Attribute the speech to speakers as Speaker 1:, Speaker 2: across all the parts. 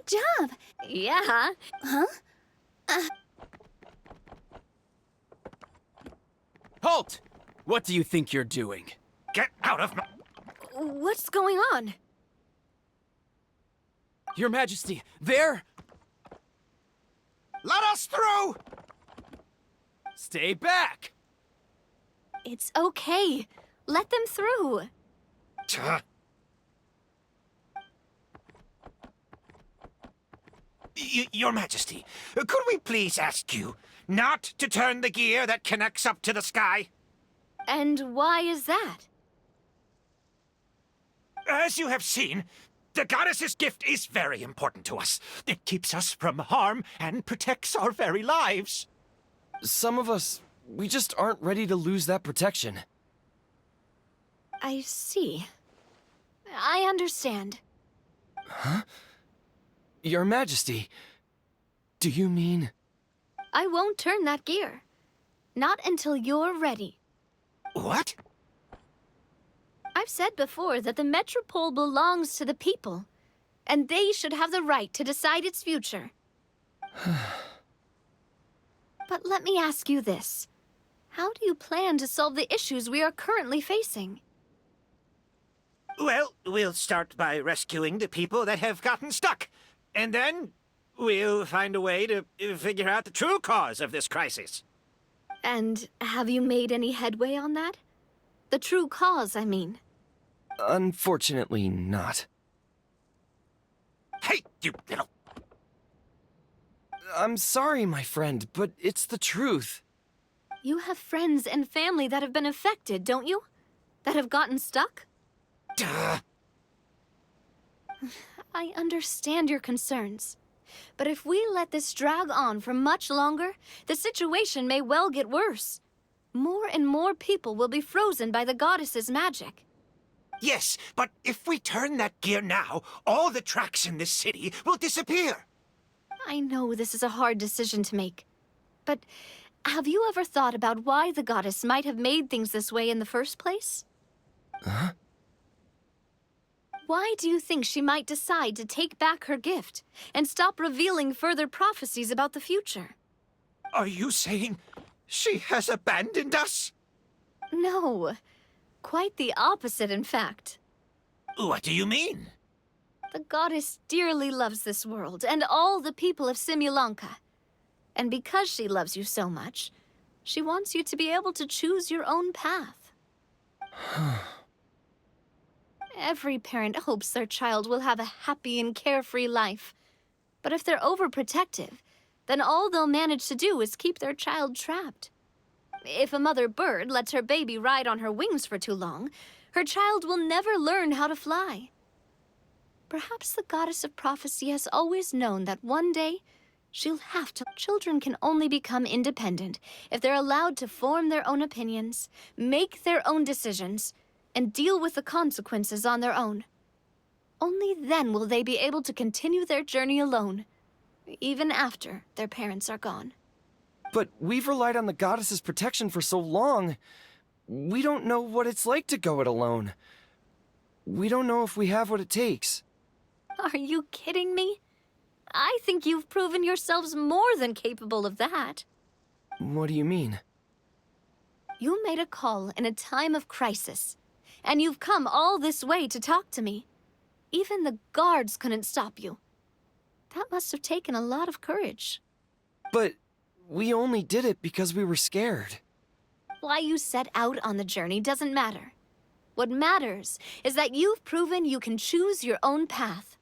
Speaker 1: Good job.
Speaker 2: Yeah.
Speaker 1: Huh?
Speaker 3: Halt! What do you think you're doing?
Speaker 4: Get out of my...
Speaker 2: What's going on?
Speaker 3: Your Majesty, there!
Speaker 4: Let us through!
Speaker 3: Stay back!
Speaker 2: It's okay. Let them through.
Speaker 4: Tuh. Your Majesty, could we please ask you not to turn the gear that connects up to the sky?
Speaker 2: And why is that?
Speaker 4: As you have seen, the goddess's gift is very important to us. It keeps us from harm and protects our very lives.
Speaker 3: Some of us, we just aren't ready to lose that protection.
Speaker 2: I see. I understand.
Speaker 3: Huh? Your Majesty, do you mean...
Speaker 2: I won't turn that gear. Not until you're ready.
Speaker 4: What?
Speaker 2: I've said before that the Metropole belongs to the people, and they should have the right to decide its future. But let me ask you this. How do you plan to solve the issues we are currently facing?
Speaker 4: Well, we'll start by rescuing the people that have gotten stuck. And then we'll find a way to figure out the true cause of this crisis.
Speaker 2: And have you made any headway on that? The true cause, I mean.
Speaker 3: Unfortunately not.
Speaker 4: Hey, you little...
Speaker 3: I'm sorry, my friend, but it's the truth.
Speaker 2: You have friends and family that have been affected, don't you? That have gotten stuck?
Speaker 4: Duh.
Speaker 2: I understand your concerns. But if we let this drag on for much longer, the situation may well get worse. More and more people will be frozen by the goddess's magic.
Speaker 4: Yes, but if we turn that gear now, all the tracks in this city will disappear.
Speaker 2: I know this is a hard decision to make. But have you ever thought about why the goddess might have made things this way in the first place?
Speaker 3: Huh?
Speaker 2: Why do you think she might decide to take back her gift and stop revealing further prophecies about the future?
Speaker 4: Are you saying she has abandoned us?
Speaker 2: No. Quite the opposite, in fact.
Speaker 4: What do you mean?
Speaker 2: The goddess dearly loves this world and all the people of Simulanka. And because she loves you so much, she wants you to be able to choose your own path. Every parent hopes their child will have a happy and carefree life. But if they're overprotective, then all they'll manage to do is keep their child trapped. If a mother bird lets her baby ride on her wings for too long, her child will never learn how to fly. Perhaps the goddess of prophecy has always known that one day she'll have to. Children can only become independent if they're allowed to form their own opinions, make their own decisions, and deal with the consequences on their own. Only then will they be able to continue their journey alone, even after their parents are gone.
Speaker 3: But we've relied on the goddess's protection for so long. We don't know what it's like to go it alone. We don't know if we have what it takes.
Speaker 2: Are you kidding me? I think you've proven yourselves more than capable of that.
Speaker 3: What do you mean?
Speaker 2: You made a call in a time of crisis, and you've come all this way to talk to me. Even the guards couldn't stop you. That must have taken a lot of courage.
Speaker 3: But we only did it because we were scared.
Speaker 2: Why you set out on the journey doesn't matter. What matters is that you've proven you can choose your own path.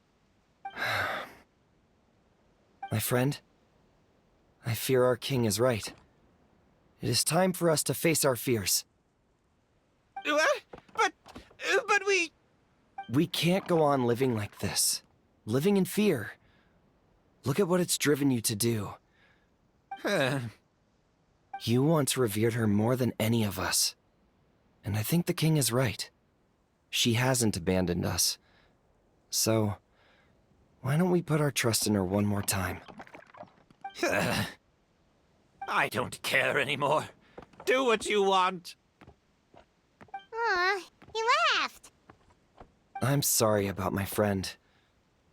Speaker 3: My friend, I fear our king is right. It is time for us to face our fears.
Speaker 4: What? But we...
Speaker 3: We can't go on living like this. Living in fear. Look at what it's driven you to do. You once revered her more than any of us. And I think the king is right. She hasn't abandoned us. So, why don't we put our trust in her one more time?
Speaker 4: I don't care anymore. Do what you want.
Speaker 1: Aw, he laughed.
Speaker 3: I'm sorry about my friend.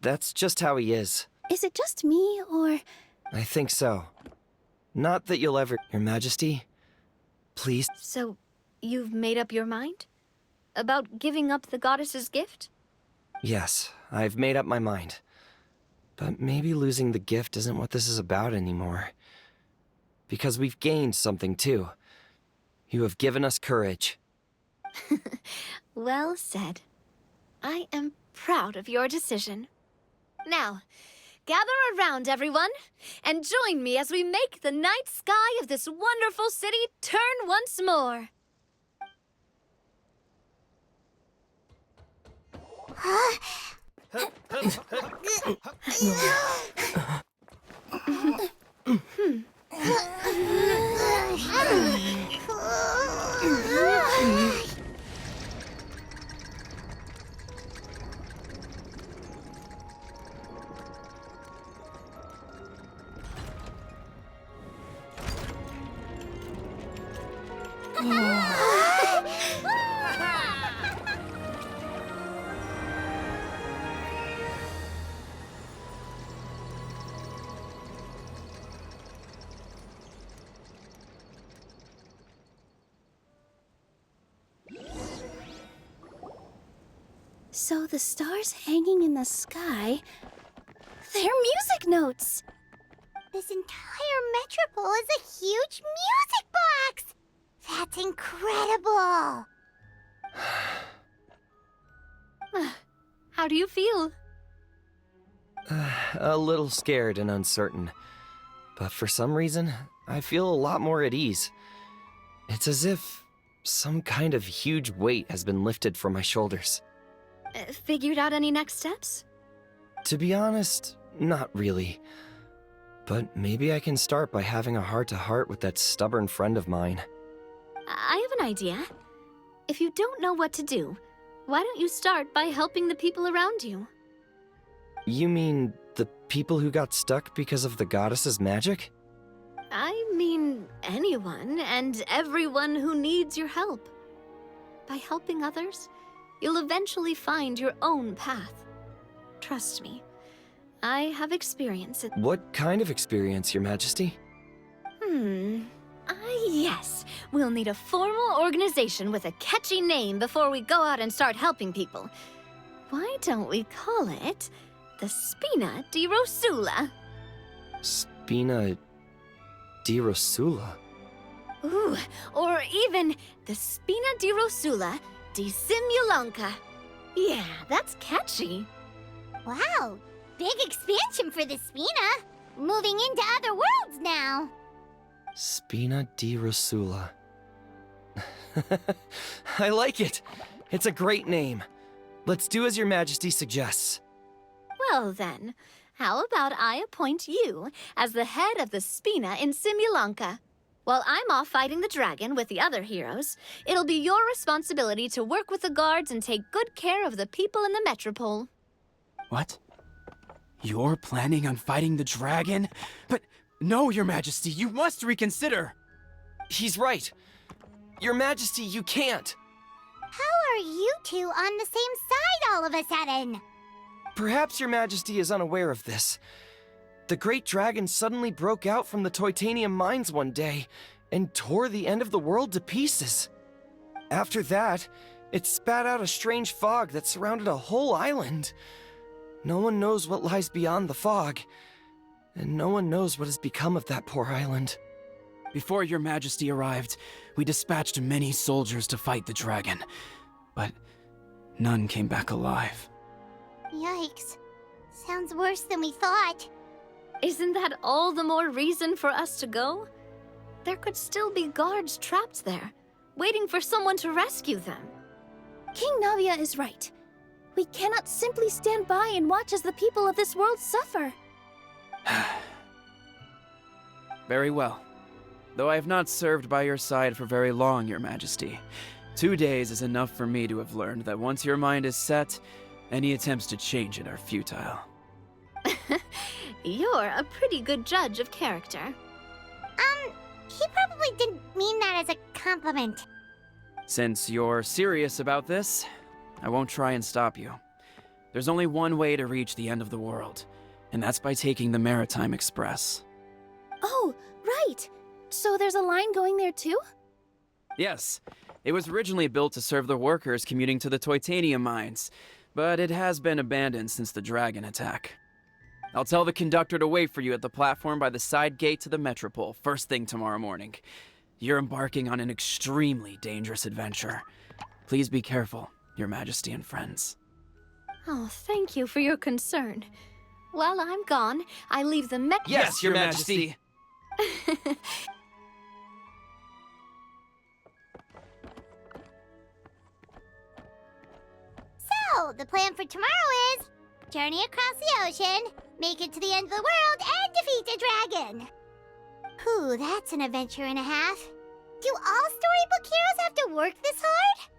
Speaker 3: That's just how he is.
Speaker 5: Is it just me, or...
Speaker 3: I think so. Not that you'll ever... Your Majesty, please.
Speaker 2: So, you've made up your mind? About giving up the goddess's gift?
Speaker 3: Yes, I've made up my mind. But maybe losing the gift isn't what this is about anymore. Because we've gained something too. You have given us courage.
Speaker 2: Well said. I am proud of your decision. Now, gather around, everyone, and join me as we make the night sky of this wonderful city turn once more.
Speaker 5: So the stars hanging in the sky... They're music notes!
Speaker 1: This entire metropole is a huge music box! That's incredible!
Speaker 2: How do you feel?
Speaker 3: A little scared and uncertain. But for some reason, I feel a lot more at ease. It's as if some kind of huge weight has been lifted from my shoulders.
Speaker 2: Figured out any next steps?
Speaker 3: To be honest, not really. But maybe I can start by having a heart-to-heart with that stubborn friend of mine.
Speaker 2: I have an idea. If you don't know what to do, why don't you start by helping the people around you?
Speaker 3: You mean the people who got stuck because of the goddess's magic?
Speaker 2: I mean anyone and everyone who needs your help. By helping others, you'll eventually find your own path. Trust me, I have experience in...
Speaker 3: What kind of experience, Your Majesty?
Speaker 2: Yes. We'll need a formal organization with a catchy name before we go out and start helping people. Why don't we call it the Spina di Rosula?
Speaker 3: Spina di Rosula?
Speaker 2: Ooh, or even the Spina di Rosula di Simulanka. Yeah, that's catchy.
Speaker 1: Wow, big expansion for the Spina! Moving into other worlds now!
Speaker 3: Spina di Rosula. I like it! It's a great name. Let's do as Your Majesty suggests.
Speaker 2: Well then, how about I appoint you as the head of the Spina in Simulanka? While I'm off fighting the dragon with the other heroes, it'll be your responsibility to work with the guards and take good care of the people in the metropole.
Speaker 6: What? You're planning on fighting the dragon? But no, Your Majesty, you must reconsider!
Speaker 3: He's right. Your Majesty, you can't.
Speaker 1: How are you two on the same side all of a sudden?
Speaker 3: Perhaps Your Majesty is unaware of this. The great dragon suddenly broke out from the Titanium mines one day and tore the end of the world to pieces. After that, it spat out a strange fog that surrounded a whole island. No one knows what lies beyond the fog, and no one knows what has become of that poor island.
Speaker 6: Before Your Majesty arrived, we dispatched many soldiers to fight the dragon, but none came back alive.
Speaker 1: Yikes. Sounds worse than we thought.
Speaker 2: Isn't that all the more reason for us to go? There could still be guards trapped there, waiting for someone to rescue them.
Speaker 5: King Navia is right. We cannot simply stand by and watch as the people of this world suffer.
Speaker 6: Very well. Though I have not served by your side for very long, Your Majesty. 2 days is enough for me to have learned that once your mind is set, any attempts to change it are futile.
Speaker 2: You're a pretty good judge of character.
Speaker 1: He probably didn't mean that as a compliment.
Speaker 6: Since you're serious about this, I won't try and stop you. There's only one way to reach the end of the world, and that's by taking the Maritime Express.
Speaker 5: Oh, right. So there's a line going there too?
Speaker 6: Yes, it was originally built to serve the workers commuting to the Titanium mines, but it has been abandoned since the dragon attack. I'll tell the conductor to wait for you at the platform by the side gate to the Metropole first thing tomorrow morning. You're embarking on an extremely dangerous adventure. Please be careful, Your Majesty and friends.
Speaker 2: Oh, thank you for your concern. While I'm gone, I leave the
Speaker 6: Yes, Your Majesty!
Speaker 1: So, the plan for tomorrow is journey across the ocean, make it to the end of the world, and defeat a dragon. Whew, that's an adventure and a half. Do all storybook heroes have to work this hard?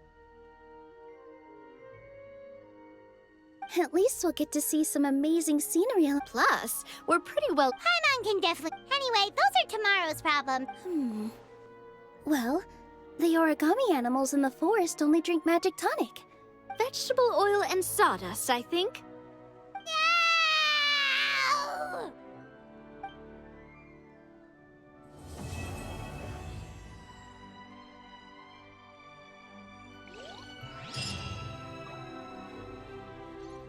Speaker 5: At least we'll get to see some amazing scenery.
Speaker 2: Plus, we're pretty well.
Speaker 1: Paimon can definitely. Anyway, those are tomorrow's problem.
Speaker 5: Well, the origami animals in the forest only drink magic tonic.
Speaker 2: Vegetable oil and sawdust, I think.